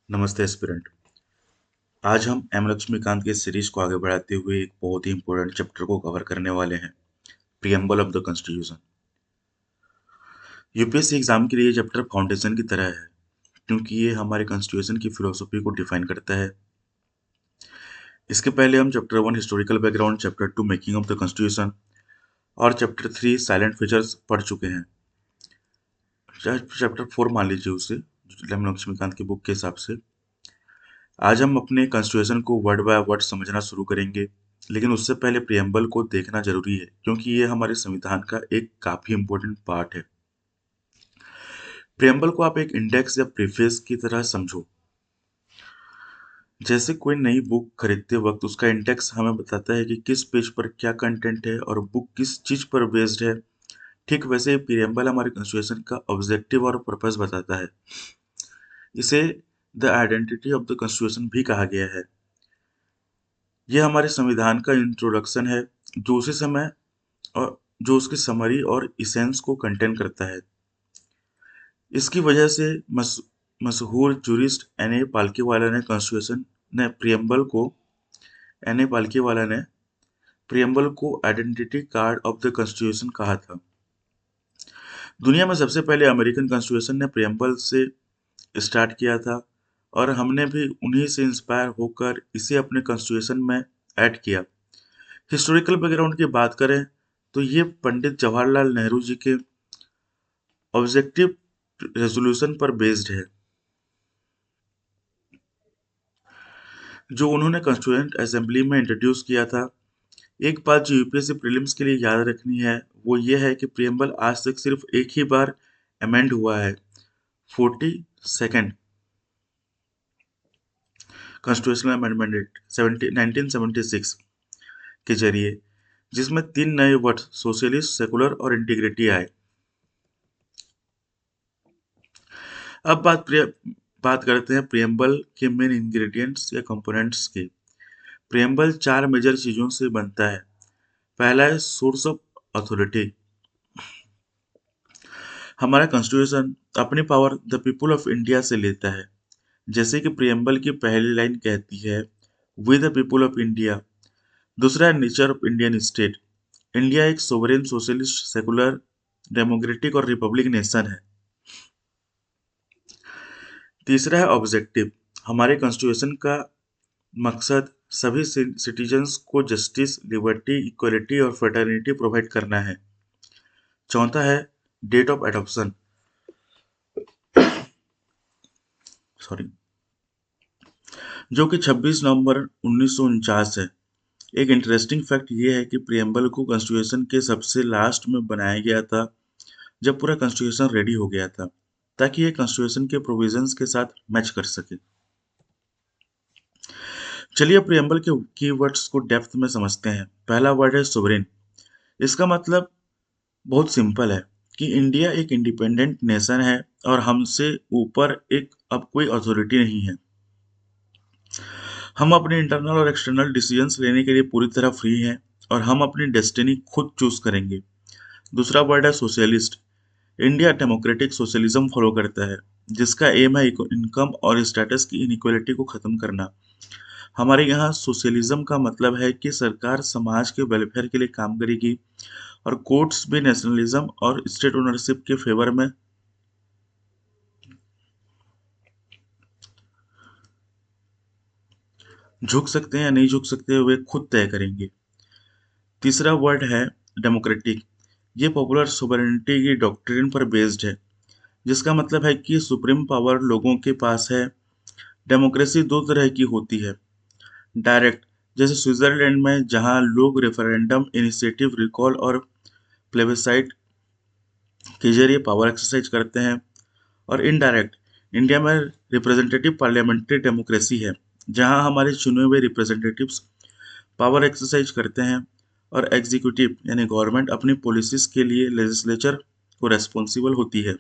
नमस्ते एस्पिरेंट। आज हम एम लक्ष्मीकांत के सीरीज को आगे बढ़ाते हुए एक बहुत ही इंपॉर्टेंट चैप्टर को कवर करने वाले हैं, preamble of the constitution. UPSC exam के लिए ये चैप्टर फाउंडेशन की तरह है, क्योंकि ये हमारे कॉन्स्टिट्यूशन की फिलोसफी को डिफाइन करता है। इसके पहले हम chapter 1 historical background, chapter 2 making of the constitution और चैप्टर 3 साइलेंट फीचर्स पढ़ चुके हैं। चैप्टर 4 मान लीजिए उसे, एम लक्ष्मीकांत की बुक के हिसाब से। आज हम अपने कॉन्स्टिट्यूशन को वर्ड बाय वर्ड समझना शुरू करेंगे, लेकिन उससे पहले प्रियम्बल को देखना जरूरी है, क्योंकि ये हमारे संविधान का एक काफी इम्पोर्टेंट पार्ट है। प्रियम्बल को आप एक इंडेक्स या प्रीफेस की तरह समझो। जैसे कोई नई बुक खरीदते वक्त उसका इंडेक्स हमें बताता है कि किस पेज पर क्या कंटेंट है और बुक किस चीज पर बेस्ड है, ठीक वैसे ही प्रियम्बल हमारे कॉन्स्टिट्यूशन का ऑब्जेक्टिव और पर्पस बताता है। इसे the identity of the constitution भी कहा गया है। यह हमारे संविधान का इंट्रोडक्शन है, जो उसी समय और जो उसकी समरी और इसेंस को कंटेन करता है। इसकी वजह से मशहूर जूरिस्ट एन ए पालकीवाला ने कॉन्स्टिट्यूशन ने प्रियम्बल को एन ए पालकीवाला ने प्रियम्बल को identity card of the constitution कहा था। दुनिया में सबसे पहले अमेरिकन कॉन्स्टिट्यूशन ने प्रियम्बल से स्टार्ट किया था, और हमने भी उन्हीं से इंस्पायर होकर इसे अपने कॉन्स्टिट्यूशन में ऐड किया। हिस्टोरिकल बैकग्राउंड की बात करें तो ये पंडित जवाहरलाल नेहरू जी के ऑब्जेक्टिव रेजोल्यूशन पर बेस्ड है, जो उन्होंने कॉन्स्टिट्यूएंट असेंबली में इंट्रोड्यूस किया था। एक बात जो यूपीएससी प्रीलिम्स के लिए याद रखनी है, वो ये है कि प्रियम्बल आज तक सिर्फ एक ही बार अमेंड हुआ है, 42nd कॉन्स्टिट्यूशनल अमेंडमेंट एक्ट 1976 के जरिए, जिसमें 3 नए वर्ड सोशलिस्ट, सेकुलर और इंटीग्रिटी आए। अब बात करते हैं प्रियम्बल के मेन इंग्रेडिएंट्स या कंपोनेंट्स की। प्रियम्बल 4 मेजर चीजों से बनता है। पहला है सोर्स ऑफ अथॉरिटी। हमारा कॉन्स्टिट्यूशन अपनी power the people of India से लेता है, जैसे कि प्रियम्बल की पहली लाइन कहती है, we the people of India. दूसरा है nature of Indian state. India एक सोवरेन, सोशलिस्ट, सेकुलर, डेमोक्रेटिक और रिपब्लिक नेशन है। तीसरा है ऑब्जेक्टिव। हमारे कॉन्स्टिट्यूशन का मकसद सभी सिटीजन्स को जस्टिस, लिबर्टी, इक्वलिटी और फ्रेटर्निटी प्रोवाइड करना है। चौथा है डेट ऑफ एडॉप्शन, सॉरी, जो कि 26 नवंबर 1949 है। एक इंटरेस्टिंग फैक्ट ये है कि प्रियम्बल को कॉन्स्टिट्यूशन के सबसे लास्ट में बनाया गया था, जब पूरा कॉन्स्टिट्यूशन रेडी हो गया था, ताकि ये कॉन्स्टिट्यूशन के प्रोविजंस के साथ मैच कर सके। चलिए प्रियम्बल के कीवर्ड्स को डेप्थ में समझते हैं। पहला वर्ड है सोवरेन। इसका मतलब बहुत सिंपल है कि इंडिया एक इंडिपेंडेंट नेशन है और हमसे ऊपर एक अब कोई अथॉरिटी नहीं है। हम अपने इंटरनल और एक्सटर्नल डिसीजंस लेने के लिए पूरी तरह फ्री हैं, और हम अपनी डेस्टिनी खुद चूज करेंगे। दूसरा वर्ड है socialist. India democratic socialism follow करता है, जिसका एम है इनकम और स्टेटस की इनइक्वलिटी को खत्म करना। हमारे यहाँ सोशलिज्म का मतलब है कि सरकार समाज के वेलफेयर के लिए काम करेगी, और कोर्ट्स भी नेशनलिज्म और स्टेट ओनरशिप के फेवर में झुक सकते हैं या नहीं झुक सकते, वे खुद तय करेंगे। तीसरा वर्ड है डेमोक्रेटिक। ये पॉपुलर सोवरेनिटी की डॉक्ट्रिन पर बेस्ड है, जिसका मतलब है कि सुप्रीम पावर लोगों के पास है। डेमोक्रेसी दो तरह की होती है, डायरेक्ट, जैसे स्विट्जरलैंड में, जहां लोग रेफरेंडम, इनिशिएटिव, रिकॉल और प्लेबिसाइट के जरिए पावर एक्सरसाइज करते हैं। और इनडायरेक्ट, इंडिया में रिप्रेजेंटेटिव पार्लियामेंट्री डेमोक्रेसी है, जहां हमारे चुने हुए रिप्रेजेंटेटिव्स पावर एक्सरसाइज करते हैं, और एग्जीक्यूटिव यानी गवर्नमेंट अपनी पॉलिसीज के लिए लेजिस्लेचर को रेस्पॉन्सिबल होती है।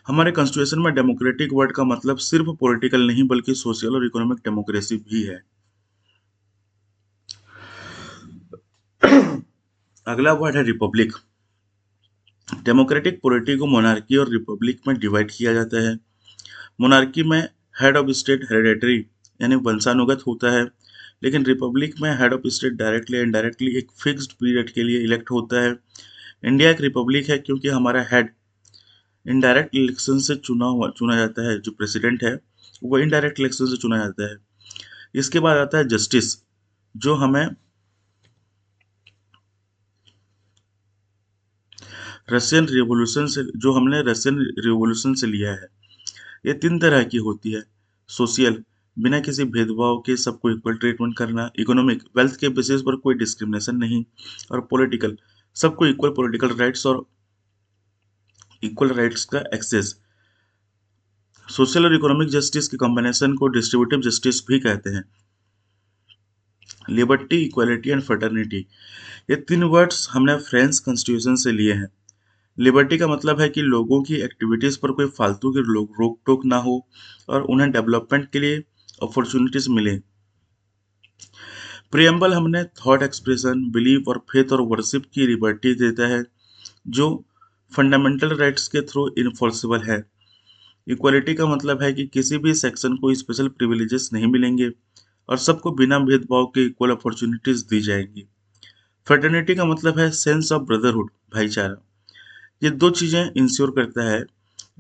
हमारे कॉन्स्टिट्यूशन में डेमोक्रेटिक वर्ड का मतलब सिर्फ पॉलिटिकल नहीं, बल्कि सोशल और इकोनॉमिक डेमोक्रेसी भी है। अगला वर्ड है रिपब्लिक। डेमोक्रेटिक पॉलिटी को मोनार्की और रिपब्लिक में डिवाइड किया जाता है। मोनार्की में हेड ऑफ स्टेट हेरिडेटरी यानी वंशानुगत होता है, लेकिन रिपब्लिक में head of state directly indirectly एक फिक्स्ड पीरियड के लिए इलेक्ट होता है। इंडिया एक रिपब्लिक है क्योंकि हमारा हेड इनडायरेक्ट इलेक्शन से चुना जाता है। जो प्रेसिडेंट है वो इनडायरेक्ट इलेक्शन से चुना जाता है। इसके बाद आता है जस्टिस, जो हमें हमने रशियन रिवॉल्यूशन से लिया है। ये 3 तरह की होती है। सोशल, बिना किसी भेदभाव के सबको इक्वल ट्रीटमेंट करना। इकोनॉमिक, वेल्थ के बेसिस पर कोई डिस्क्रिमिनेशन नहीं। और पॉलिटिकल, सबको इक्वल पॉलिटिकल राइट्स और इक्वल राइट्स का एक्सेस। सोशल और इकोनॉमिक जस्टिस के कॉम्बिनेशन को डिस्ट्रीब्यूटिव जस्टिस भी कहते हैं। लिबर्टी, इक्वालिटी एंड फ्रेटर्निटी, ये 3 वर्ड्स हमने फ्रेंच कॉन्स्टिट्यूशन से लिए हैं। लिबर्टी का मतलब है कि लोगों की एक्टिविटीज पर कोई फालतू की रोक टोक ना हो और उन्हें डेवलपमेंट के लिए अपॉर्चुनिटीज मिले। प्रियम्बल हमने थॉट एक्सप्रेशन, बिलीफ और फेथ और वर्शिप की लिबर्टी देता है, जो फंडामेंटल राइट्स के थ्रू इन्फोर्सेबल है। इक्वालिटी का मतलब है कि किसी भी सेक्शन को स्पेशल प्रिविलेजेस नहीं मिलेंगे और सबको बिना भेदभाव के इक्वल अपॉर्चुनिटीज दी जाएंगी। फ्रेटर्निटी का मतलब है सेंस ऑफ ब्रदरहुड, भाईचारा। ये 2 चीजें इंश्योर करता है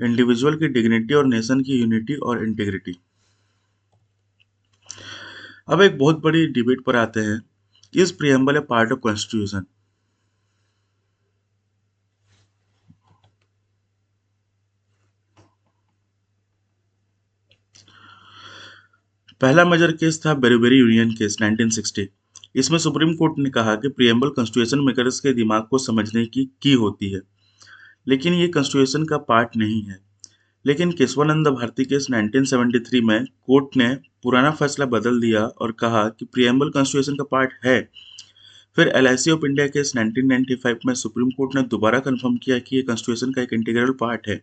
इंडिविजुअल की डिग्निटी और नेशन की यूनिटी और इंटीग्रिटी। अब एक बहुत बड़ी डिबेट पर आते हैं, is preamble A part of constitution. पहला मेजर केस था बेरीबेरी यूनियन केस 1960। इसमें सुप्रीम कोर्ट ने कहा कि प्रियम्बल कॉन्स्टिट्यूशन मेकर्स के दिमाग को समझने की होती है, लेकिन ये कॉन्स्टिट्यूशन का पार्ट नहीं है। लेकिन केशवानंद भारती केस 1973 में कोर्ट ने पुराना फैसला बदल दिया और कहा कि प्रियम्बल कॉन्स्टिट्यूशन का पार्ट है। फिर एलआईसी ऑफ इंडिया केस 1995 में सुप्रीम कोर्ट ने दोबारा कंफर्म किया कि ये कॉन्स्टिट्यूशन का एक इंटीग्रल पार्ट है।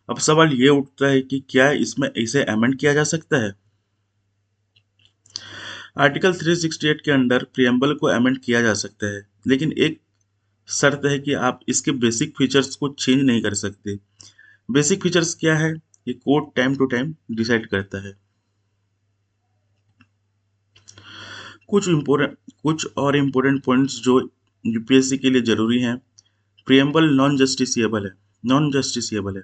अब सवाल ये उठता है कि क्या इसमें इसे अमेंड किया जा सकता है। आर्टिकल 368 के अंडर प्रियम्बल को अमेंड किया जा सकता है, लेकिन एक शर्त है कि आप इसके बेसिक फीचर्स को चेंज नहीं कर सकते। बेसिक फीचर्स क्या है, ये court time to time decide करता है। कुछ और इम्पोर्टेंट पॉइंट्स जो यूपीएससी के लिए जरूरी हैं। प्रियम्बल नॉन जस्टिसिएबल है।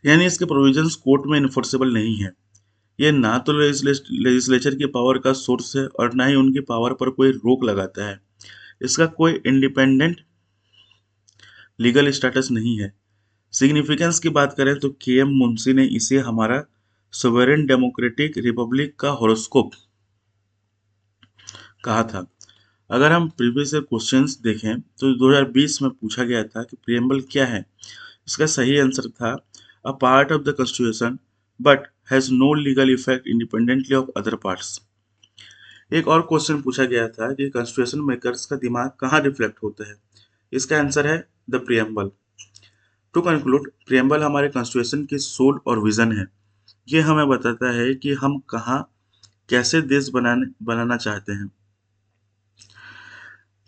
यानी इसके प्रोविजंस कोर्ट में इन्फोर्सेबल नहीं है। ये ना तो लेजिस्लेचर की पावर का सोर्स है और ना ही उनकी पावर पर कोई रोक लगाता है। इसका कोई इंडिपेंडेंट लीगल स्टेटस नहीं है। सिग्निफिकेंस की बात करें तो के एम मुंशी ने इसे हमारा सोवेरेन डेमोक्रेटिक रिपब्लिक का हॉरोस्कोप कहा था। अगर हम प्रीवियस क्वेश्चंस देखें तो 2020 में पूछा गया था कि प्रियम्बल क्या है। इसका सही आंसर था a part of the constitution but has no legal effect independently of other parts. एक और क्वेश्चन पूछा गया था कि कॉन्स्टिट्यूशन मेकर्स का दिमाग कहाँ रिफ्लेक्ट होता है। इसका आंसर है the preamble. To conclude, preamble हमारे कॉन्स्टिट्यूशन की सोल और विजन है। ये हमें बताता है कि हम कहाँ कैसे देश बनाना चाहते हैं।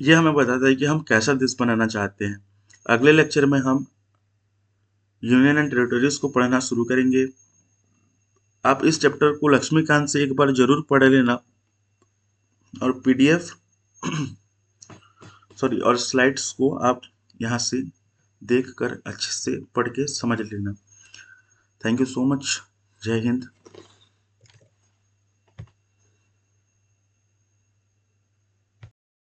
ये हमें बताता है कि हम कैसा देश बनाना चाहते हैं। अगले लेक्चर में हम यूनियन एंड टेरिटरीज को पढ़ना शुरू करेंगे। आप इस चैप्टर को लक्ष्मीकांत से एक बार जरूर पढ़ लेना और पीडीएफ और स्लाइड्स को आप यहाँ से देखकर अच्छे से पढ़ के समझ लेना। Thank you so much. जय हिंद।